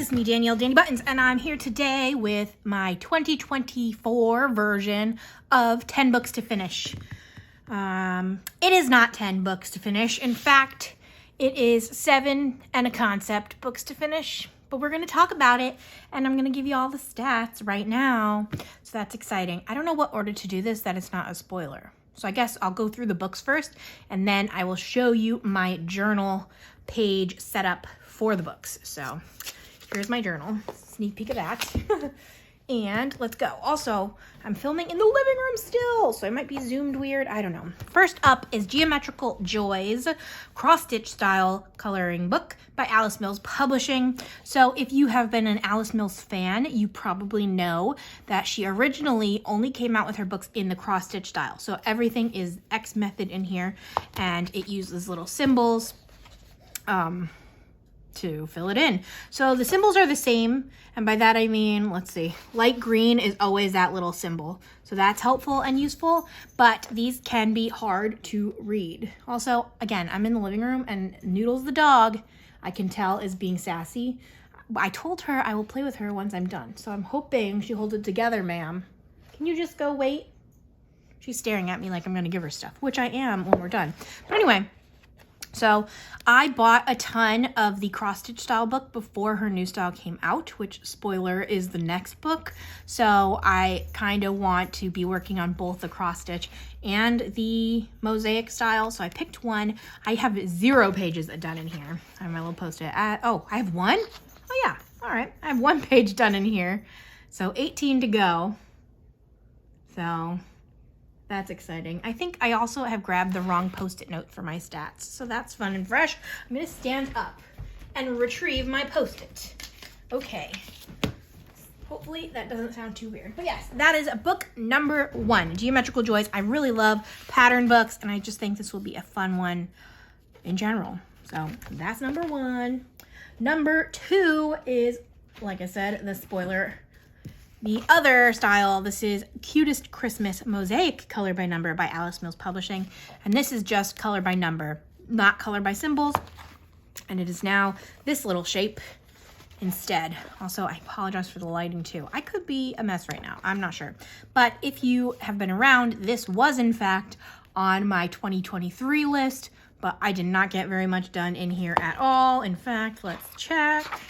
it's me, Danielle, Danibuttons, and I'm here today with my 2024 version of 10 books to finish. It is not 10 books to finish. In fact, it is 7 and a concept books to finish, but we're going to talk about it, and I'm going to give you all the stats right now, so that's exciting. I don't know what order to do this that it's not a spoiler. So I guess I'll go through the books first, and then I will show you my journal page setup for the books. So here's my journal, sneak peek of that. And let's go. Also, I'm filming in the living room still, so it might be zoomed weird. I don't know. First up is Geometrical Joys, cross-stitch style coloring book by Alice Mills Publishing. So if you have been an Alice Mills fan, you probably know that she originally only came out with her books in the cross-stitch style. So everything is X method in here, and it uses little symbols to fill it in. So the symbols are the same, and by that I mean, let's see, light green is always that little symbol, so that's helpful and useful, but these can be hard to read. Also, again, I'm in the living room, and Noodles the dog, I can tell, is being sassy. I told her I will play with her once I'm done, so I'm hoping she holds it together, ma'am. Can you just go wait? She's staring at me like I'm gonna give her stuff, which I am when we're done. But anyway, so I bought a ton of the cross-stitch style book before her new style came out, which, spoiler, is the next book. So I kind of want to be working on both the cross-stitch and the mosaic style. So I picked one. I have 0 pages done in here. I have my little post-it. Oh, I have one? Oh yeah, all right. I have 1 page done in here. So 18 to go. So that's exciting. I think I also have grabbed the wrong post-it note for my stats, so that's fun and fresh. I'm gonna stand up and retrieve my post-it. Okay. Hopefully that doesn't sound too weird. But yes, that is book number 1, Geometrical Joys. I really love pattern books, and I just think this will be a fun one in general. So that's number 1. Number 2 is, like I said, the spoiler, the other style. This is Cutest Christmas Mosaic, color by number by Alice Mills Publishing. And this is just color by number, not color by symbols. And it is now this little shape instead. Also, I apologize for the lighting too. I could be a mess right now. I'm not sure. But if you have been around, this was in fact on my 2023 list, but I did not get very much done in here at all. In fact, let's check.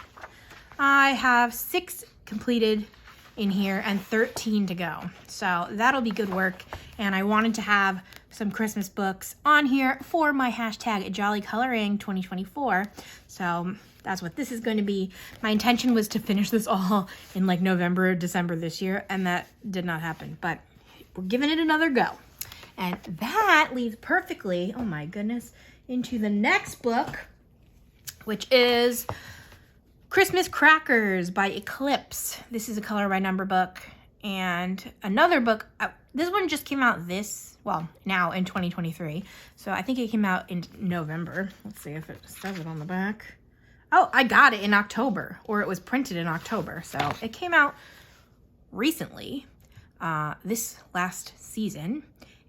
I have 6 completed in here and 13 to go, so that'll be good work. And I wanted to have some Christmas books on here for my hashtag Jolly Coloring 2024, so that's what this is going to be. My intention was to finish this all in like November or December this year, and that did not happen, but we're giving it another go. And that leads perfectly, oh my goodness, into the next book, which is Christmas Crackers by Eclipse. This is a color by number book. And another book, this one just came out now in 2023. So I think it came out in November. Let's see if it says it on the back. Oh, I got it in October, or it was printed in October. So it came out recently, this last season.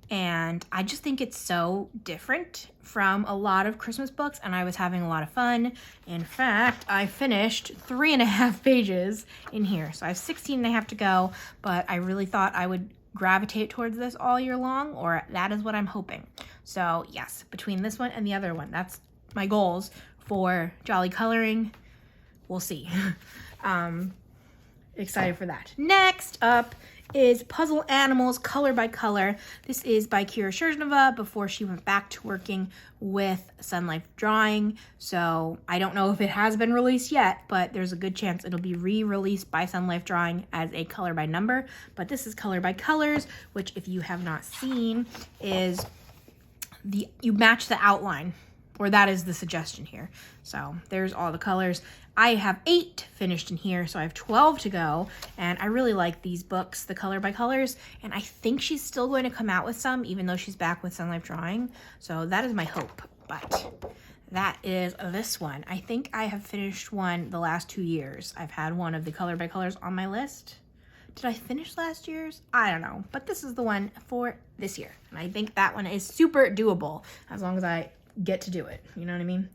And I just think it's so different from a lot of Christmas books, and I was having a lot of fun. In fact, I finished 3.5 pages in here. So I have 16.5 to go, but I really thought I would gravitate towards this all year long, or that is what I'm hoping. So yes, between this one and the other one, that's my goals for Jolly Coloring. We'll see. Excited for that. Next up is Puzzle Animals, color by color. This is by Kira Sherzhneva before she went back to working with Sun Life Drawing. So I don't know if it has been released yet, but there's a good chance it'll be re-released by Sun Life Drawing as a color by number. But this is color by colors, which if you have not seen is you match the outline, or that is the suggestion here. So there's all the colors. I have 8 finished in here, so I have 12 to go, and I really like these books, the color by colors, and I think she's still going to come out with some, even though she's back with Sun Life Drawing, so that is my hope. But that is this one. I think I have finished one the last 2 years. I've had one of the color by colors on my list. Did I finish last year's? I don't know, but this is the one for this year, and I think that one is super doable as long as I get to do it, you know what I mean?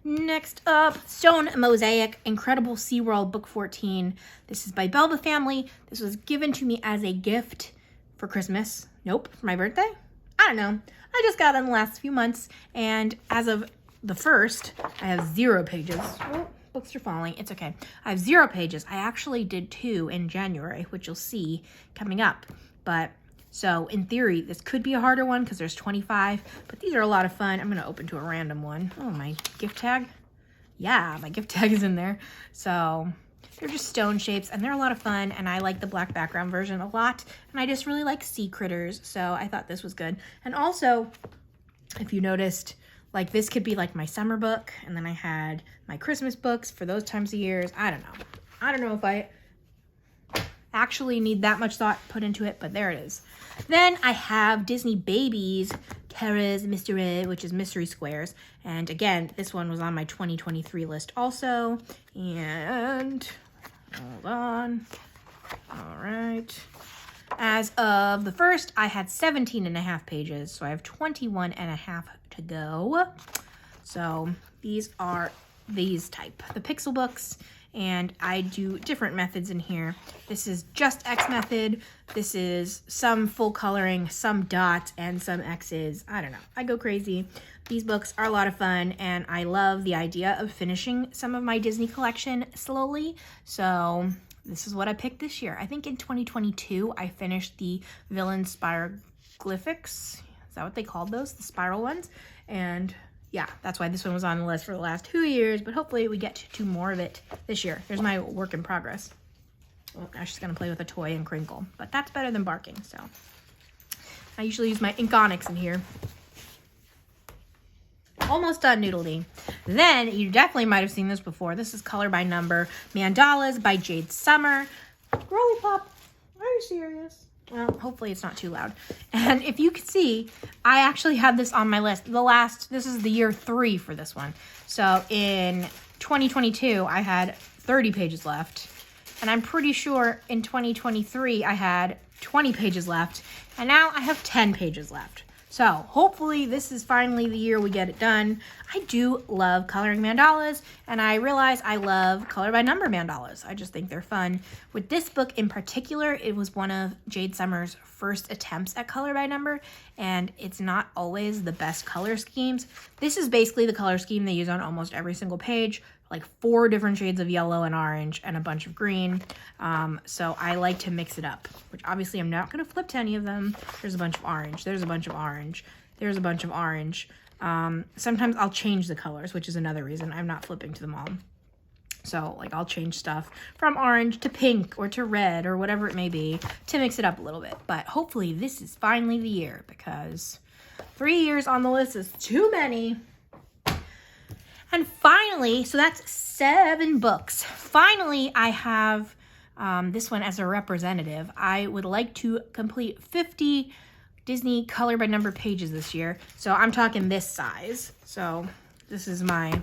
Next up, Stone Mosaic, Incredible SeaWorld, Book 14. This is by Belva Family. This was given to me as a gift for Christmas. Nope, for my birthday? I don't know. I just got it in the last few months, and as of the 1st, I have 0 pages. Oh, books are falling. It's okay. I have 0 pages. I actually did 2 in January, which you'll see coming up. But so in theory, this could be a harder one because there's 25, but these are a lot of fun. I'm going to open to a random one. Oh, my gift tag. Yeah, my gift tag is in there. So they're just stone shapes and they're a lot of fun. And I like the black background version a lot. And I just really like sea critters. So I thought this was good. And also, if you noticed, like this could be like my summer book. And then I had my Christmas books for those times of years. I don't know. I don't know if I actually need that much thought put into it, but there it is. Then I have Disney Babies, Terra's Mystery, which is Mystery Squares. And again, this one was on my 2023 list also. And hold on. All right. As of the 1st, I had 17.5 pages, so I have 21.5 to go. So these are these type, the pixel books. And I do different methods in here. This is just X method. This is some full coloring, some dots, and some X's. I don't know. I go crazy. These books are a lot of fun, and I love the idea of finishing some of my Disney collection slowly. So this is what I picked this year. I think in 2022, I finished the Villain Spiroglyphics. Is that what they called those? The spiral ones? And yeah, that's why this one was on the list for the last 2 years, but hopefully we get to more of it this year. There's my work in progress. Oh, now she's gonna play with a toy and crinkle, but that's better than barking, so. I usually use my Inkonics in here. Almost done noodling. Then, you definitely might have seen this before. This is Color by Number Mandalas by Jade Summer. Girly Pop, are you serious? Well, hopefully it's not too loud. And if you can see, I actually had this on my list. This is the year 3 for this one. So in 2022, I had 30 pages left. And I'm pretty sure in 2023, I had 20 pages left. And now I have 10 pages left. So hopefully this is finally the year we get it done. I do love coloring mandalas, and I realize I love Color by Number mandalas. I just think they're fun. With this book in particular, it was one of Jade Summer's first attempts at Color by Number, and it's not always the best color schemes. This is basically the color scheme they use on almost every single page, like 4 different shades of yellow and orange and a bunch of green. So I like to mix it up, which obviously I'm not going to flip to any of them. There's a bunch of orange. There's a bunch of orange. There's a bunch of orange. Sometimes I'll change the colors, which is another reason I'm not flipping to them all. So like I'll change stuff from orange to pink or to red or whatever it may be to mix it up a little bit. But hopefully this is finally the year, because 3 years on the list is too many. And finally, so that's 7 books. Finally, I have this one as a representative. I would like to complete 50 Disney Color by Number pages this year. So I'm talking this size. So this is my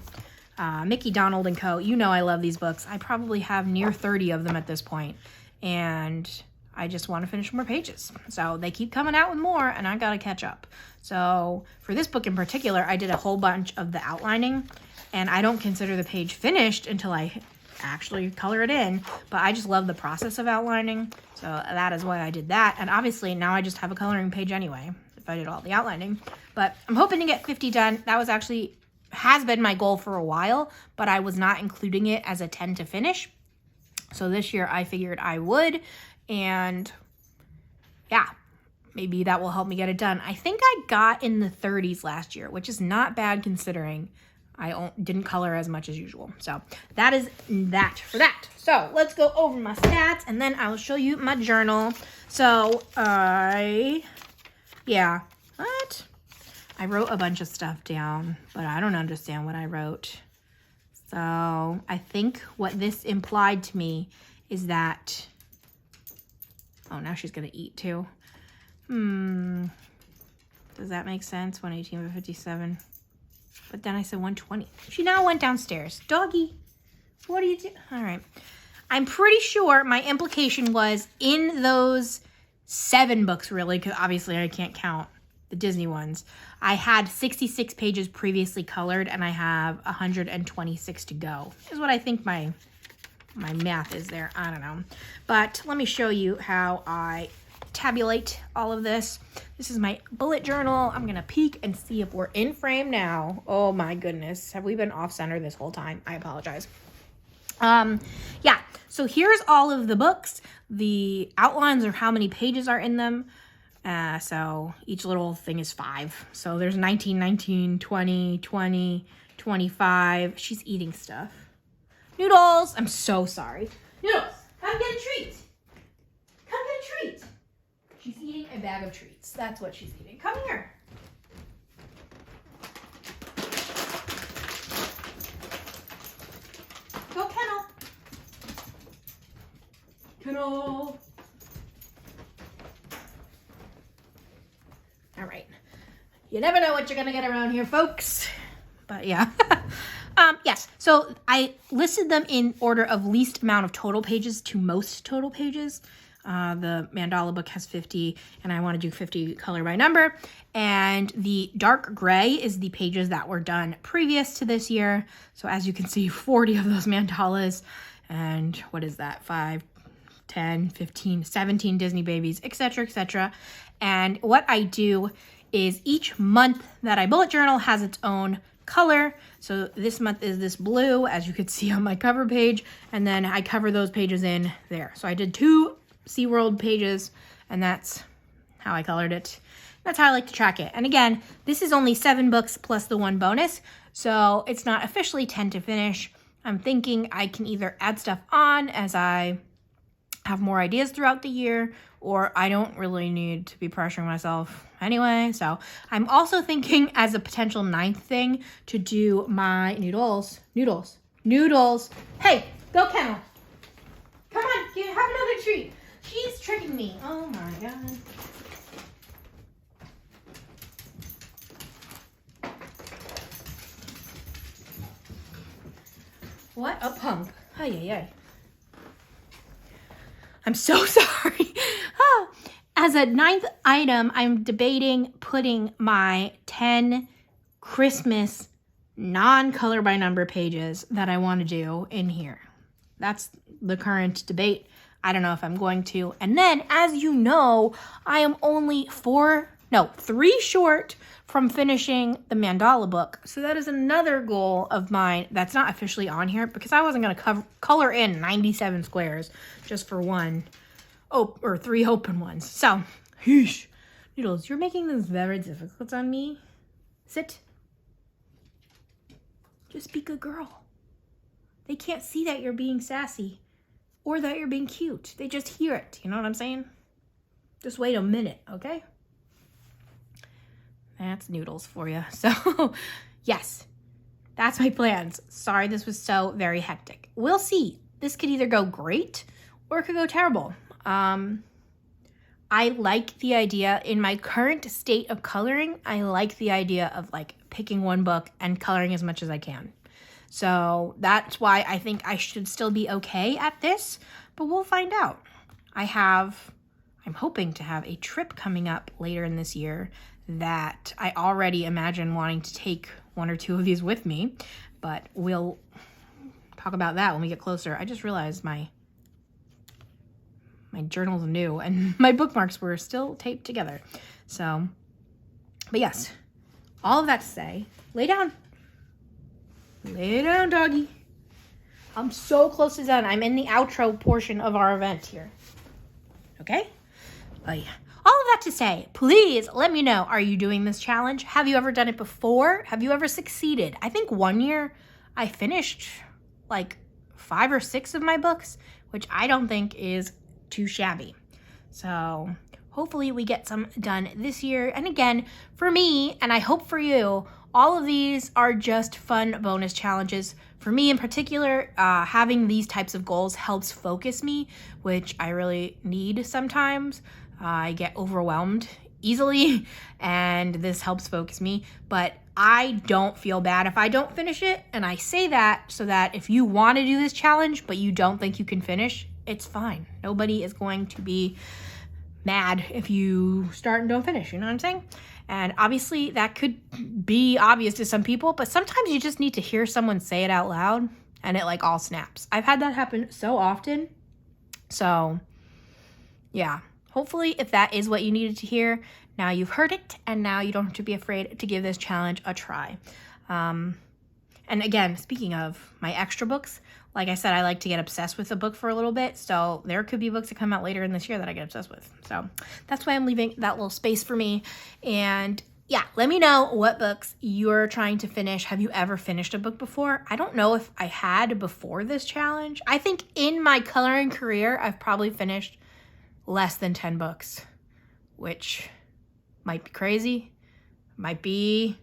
Mickey, Donald, and Co. You know I love these books. I probably have near 30 of them at this point. And I just want to finish more pages. So they keep coming out with more, and I got to catch up. So for this book in particular, I did a whole bunch of the outlining. And I don't consider the page finished until I actually color it in, but I just love the process of outlining. So that is why I did that. And obviously now I just have a coloring page anyway, if I did all the outlining. But I'm hoping to get 50 done. That was actually, has been my goal for a while, but I was not including it as a 10 to finish. So this year I figured I would, and yeah, maybe that will help me get it done. I think I got in the 30s last year, which is not bad considering I didn't color as much as usual. So that is that for that. So let's go over my stats, and then I will show you my journal. So I wrote a bunch of stuff down, but I don't understand what I wrote. So I think what this implied to me is that, oh, now she's gonna eat too. Does that make sense? 118 over 57. But then I said 120. She now went downstairs. Doggy, what are you doing? All right. I'm pretty sure my implication was in those 7 books, really, because obviously I can't count the Disney ones. I had 66 pages previously colored, and I have 126 to go, is what I think my math is there. I don't know. But let me show you how I tabulate all of this. This is my bullet journal. I'm gonna peek and see if we're in frame now. Oh my goodness, have we been off center this whole time? I apologize. Yeah, so here's all of the books. The outlines of how many pages are in them. So each little thing is 5. So there's 19, 19, 20, 20, 25. She's eating stuff. Noodles, I'm so sorry. Noodles, come get a treat. Come get a treat. She's eating a bag of treats. That's what she's eating. Come here. Go kennel. Kennel. All right. You never know what you're going to get around here, folks. But yeah. Yes, so I listed them in order of least amount of total pages to most total pages. The mandala book has 50, and I want to do 50 color by number. And the dark gray is the pages that were done previous to this year. So as you can see, 40 of those mandalas. And what is that? 5, 10, 15, 17 Disney babies, etc., etc. And what I do is each month that I bullet journal has its own color. So this month is this blue, as you could see on my cover page, and then I cover those pages in there. So I did 2 SeaWorld pages, and that's how I colored it. That's how I like to track it. And again, this is only 7 books plus the 1 bonus, so it's not officially 10 to finish. I'm thinking I can either add stuff on as I have more ideas throughout the year, or I don't really need to be pressuring myself anyway. So I'm also thinking as a potential 9th thing to do my noodles. Hey, go kennel. Come on, have another treat. She's tricking me. Oh my God. What a pump. Ay. I'm so sorry. As a 9th item, I'm debating putting my 10 Christmas non-color by number pages that I want to do in here. That's the current debate. I don't know if I'm going to. And then, as you know, I am only 3 short from finishing the mandala book. So that is another goal of mine that's not officially on here because I wasn't going to color in 97 squares just for 3 open ones. So, whoosh. Noodles, you're making this very difficult on me. Sit. Just be a good girl. They can't see that you're being sassy or that you're being cute. They just hear it. You know what I'm saying? Just wait a minute, okay? That's Noodles for you. So, yes, that's my plans. Sorry this was so very hectic. We'll see. This could either go great or it could go terrible. I like the idea in my current state of coloring. I like the idea of like picking one book and coloring as much as I can. So that's why I think I should still be okay at this, but we'll find out. I'm hoping to have a trip coming up later in this year that I already imagine wanting to take 1 or 2 of these with me, but we'll talk about that when we get closer. I just realized my journal's new and my bookmarks were still taped together. So, but yes, all of that to say, lay down. Lay down, doggy. I'm so close to done. I'm in the outro portion of our event here. Okay? Oh yeah. All of that to say, please let me know. Are you doing this challenge? Have you ever done it before? Have you ever succeeded? I think one year I finished like 5 or 6 of my books, which I don't think is too shabby. So hopefully we get some done this year. And again, for me, and I hope for you, all of these are just fun bonus challenges. For me in particular, having these types of goals helps focus me, which I really need sometimes. I get overwhelmed easily, and this helps focus me. But I don't feel bad if I don't finish it, and I say that so that if you want to do this challenge, but you don't think you can finish, it's fine. Nobody is going to be mad if you start and don't finish, you know what I'm saying? And obviously that could be obvious to some people, but sometimes you just need to hear someone say it out loud and it like all snaps. I've had that happen so often. So yeah, hopefully if that is what you needed to hear, now you've heard it and now you don't have to be afraid to give this challenge a try. And again, speaking of my extra books, like I said, I like to get obsessed with a book for a little bit. So there could be books that come out later in this year that I get obsessed with. So that's why I'm leaving that little space for me. And yeah, let me know what books you're trying to finish. Have you ever finished a book before? I don't know if I had before this challenge. I think in my coloring career, I've probably finished less than 10 books, which might be crazy, might be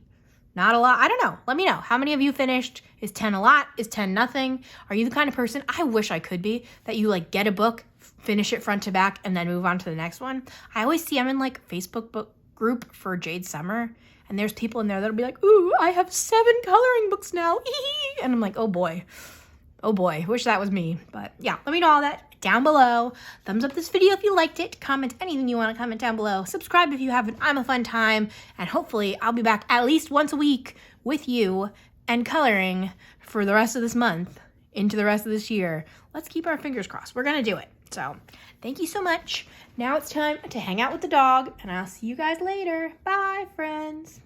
not a lot. I don't know. Let me know. How many of you finished? Is 10 a lot? Is 10 nothing? Are you the kind of person, I wish I could be, that you like get a book, finish it front to back, and then move on to the next one? I always see I'm in like Facebook book group for Jade Summer, and there's people in there that'll be like, ooh, I have 7 coloring books now. And I'm like, oh boy, wish that was me. But yeah, let me know all that down below. Thumbs up this video if you liked it. Comment anything you want to comment down below. Subscribe if you haven't. I'm a fun time. And hopefully I'll be back at least once a week with you and coloring for the rest of this month into the rest of this year. Let's keep our fingers crossed. We're going to do it. So thank you so much. Now it's time to hang out with the dog, and I'll see you guys later. Bye, friends.